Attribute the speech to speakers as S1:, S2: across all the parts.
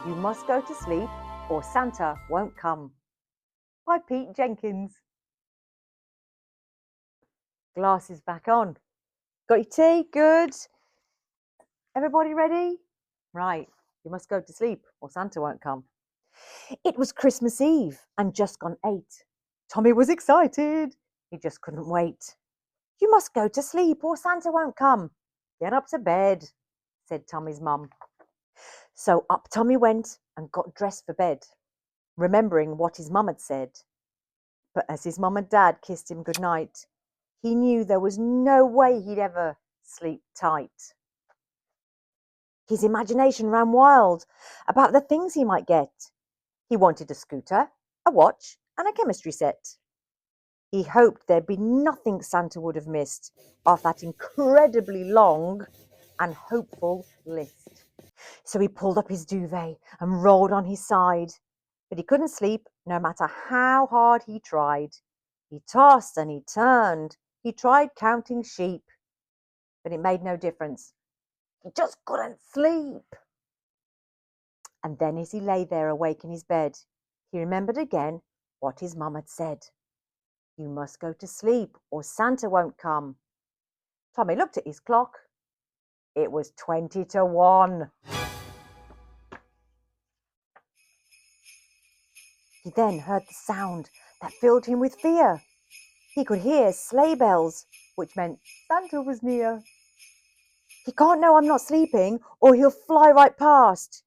S1: You must go to sleep or Santa won't come. By Pete Jenkins. Glasses back on. Got your tea? Good. Everybody ready? Right, you must go to sleep or Santa won't come. It was Christmas Eve and just gone 8. Tommy was excited. He just couldn't wait. You must go to sleep or Santa won't come. Get up to bed, said Tommy's mum. So up Tommy went and got dressed for bed, remembering what his mum had said. But as his mum and dad kissed him goodnight, he knew there was no way he'd ever sleep tight. His imagination ran wild about the things he might get. He wanted a scooter, a watch, and a chemistry set. He hoped there'd be nothing Santa would have missed off that incredibly long and hopeful list. So he pulled up his duvet and rolled on his side, but he couldn't sleep no matter how hard he tried. He tossed and he turned. He tried counting sheep, but it made no difference. He just couldn't sleep. And then as he lay there awake in his bed, he remembered again what his mum had said. You must go to sleep or Santa won't come. Tommy looked at his clock. It was 20 to 1. He then heard the sound that filled him with fear. He could hear sleigh bells, which meant Santa was near. He can't know I'm not sleeping or he'll fly right past.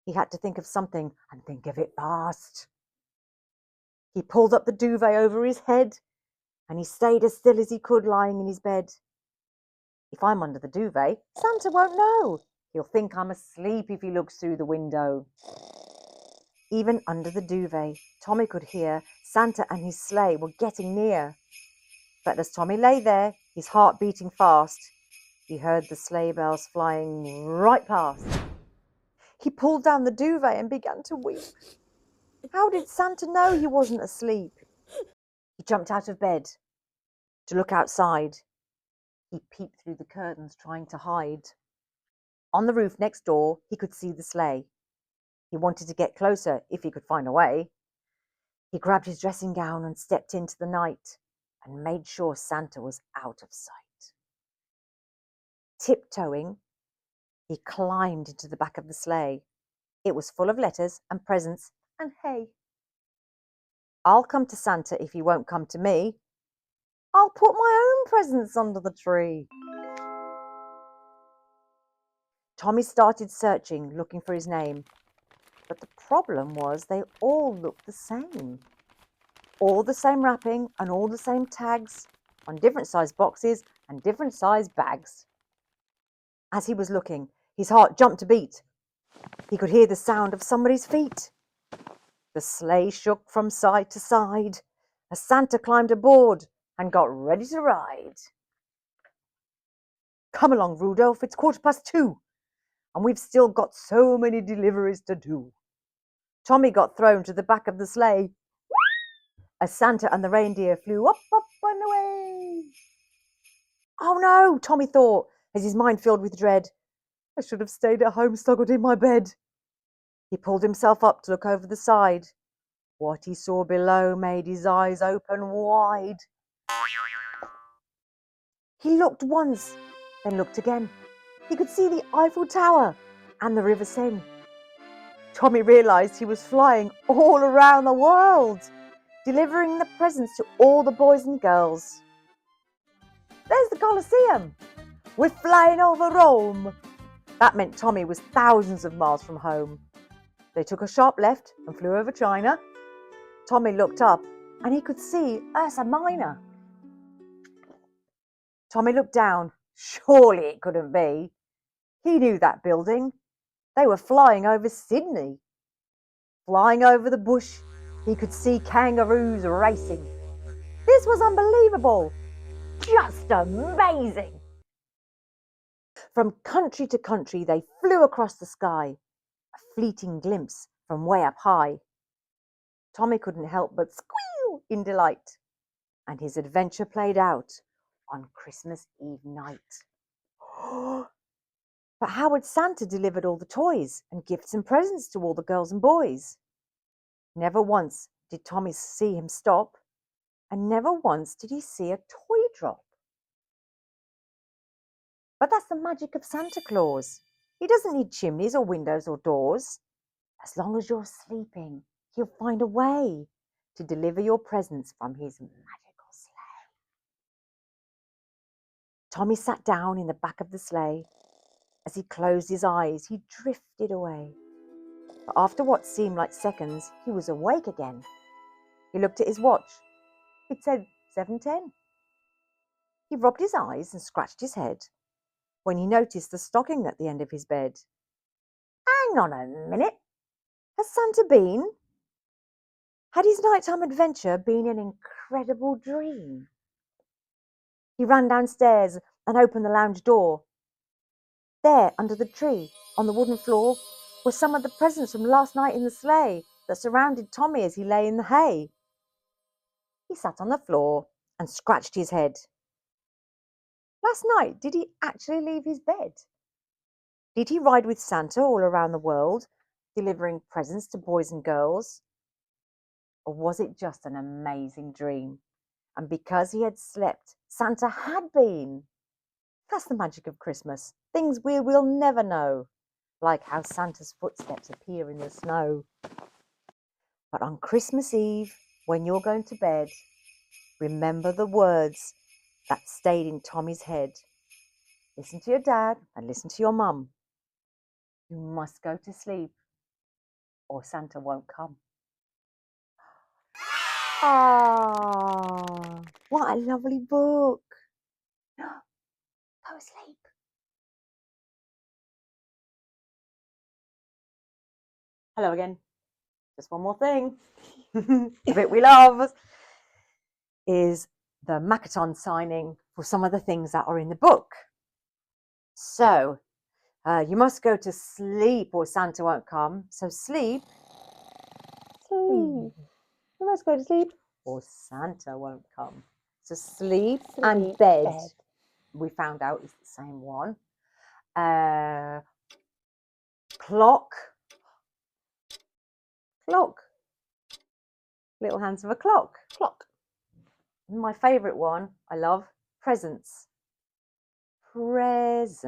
S1: He had to think of something and think of it fast. He pulled up the duvet over his head and he stayed as still as he could lying in his bed. If I'm under the duvet, Santa won't know. He'll think I'm asleep if he looks through the window. Even under the duvet, Tommy could hear Santa and his sleigh were getting near. But as Tommy lay there, his heart beating fast, he heard the sleigh bells flying right past. He pulled down the duvet and began to weep. How did Santa know he wasn't asleep? He jumped out of bed to look outside. He peeped through the curtains, trying to hide. On the roof next door, he could see the sleigh. He wanted to get closer if he could find a way. He grabbed his dressing gown and stepped into the night and made sure Santa was out of sight. Tiptoeing, he climbed into the back of the sleigh. It was full of letters and presents and hay. I'll come to Santa if he won't come to me. I'll put my own presents under the tree. Tommy started searching, looking for his name. But the problem was they all looked the same. All the same wrapping and all the same tags on different size boxes and different size bags. As he was looking, his heart jumped a beat. He could hear the sound of somebody's feet. The sleigh shook from side to side as Santa climbed aboard and got ready to ride. Come along, Rudolph, it's 2:15, and we've still got so many deliveries to do. Tommy got thrown to the back of the sleigh as Santa and the reindeer flew up, up and away. Oh no, Tommy thought, as his mind filled with dread. I should have stayed at home snuggled in my bed. He pulled himself up to look over the side. What he saw below made his eyes open wide. He looked once, then looked again. He could see the Eiffel Tower and the River Seine. Tommy realised he was flying all around the world, delivering the presents to all the boys and girls. There's the Colosseum. We're flying over Rome. That meant Tommy was thousands of miles from home. They took a sharp left and flew over China. Tommy looked up and he could see Ursa Minor. Tommy looked down. Surely it couldn't be. He knew that building. They were flying over Sydney. Flying over the bush, he could see kangaroos racing. This was unbelievable. Just amazing. From country to country, they flew across the sky, a fleeting glimpse from way up high. Tommy couldn't help but squeal in delight, and his adventure played out on Christmas Eve night. But how had Santa delivered all the toys and gifts and presents to all the girls and boys? Never once did Tommy see him stop, and never once did he see a toy drop. But that's the magic of Santa Claus. He doesn't need chimneys or windows or doors. As long as you're sleeping, he'll find a way to deliver your presents from his magical sleigh. Tommy sat down in the back of the sleigh. As he closed his eyes, he drifted away. But after what seemed like seconds, he was awake again. He looked at his watch. It said 7:10. He rubbed his eyes and scratched his head when he noticed the stocking at the end of his bed. Hang on a minute. Has Santa been? Had his nighttime adventure been an incredible dream? He ran downstairs and opened the lounge door. There, under the tree, on the wooden floor, were some of the presents from last night in the sleigh that surrounded Tommy as he lay in the hay. He sat on the floor and scratched his head. Last night, did he actually leave his bed? Did he ride with Santa all around the world, delivering presents to boys and girls? Or was it just an amazing dream? And because he had slept, Santa had been. That's the magic of Christmas. Things we will never know, like how Santa's footsteps appear in the snow. But on Christmas Eve, when you're going to bed, remember the words that stayed in Tommy's head. Listen to your dad and listen to your mum. You must go to sleep or Santa won't come. Ah, what a lovely book. Go sleep. Hello again. Just one more thing. The bit we love is the Makaton signing for some of the things that are in the book. So, you must go to sleep or Santa won't come. So sleep. You must go to sleep or Santa won't come. So sleep and bed. We found out is the same one. Clock. Little hands of a clock. My favourite one, I love, presents. There's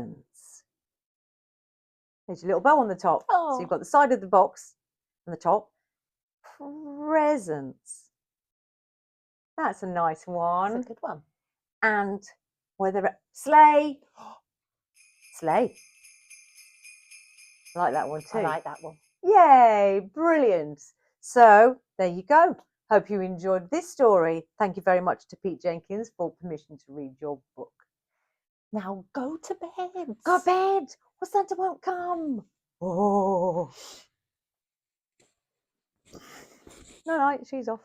S1: your little bow on the top. Oh. So you've got the side of the box and the top. Presents. That's a nice one.
S2: That's a good one.
S1: And whether sleigh. Sleigh. I like that one too.
S2: I like that one.
S1: Yay, brilliant. So there you go. Hope you enjoyed this story. Thank you very much to Pete Jenkins for permission to read your book.
S2: Now go to bed.
S1: Go to bed or Santa won't come. Oh. No, she's off.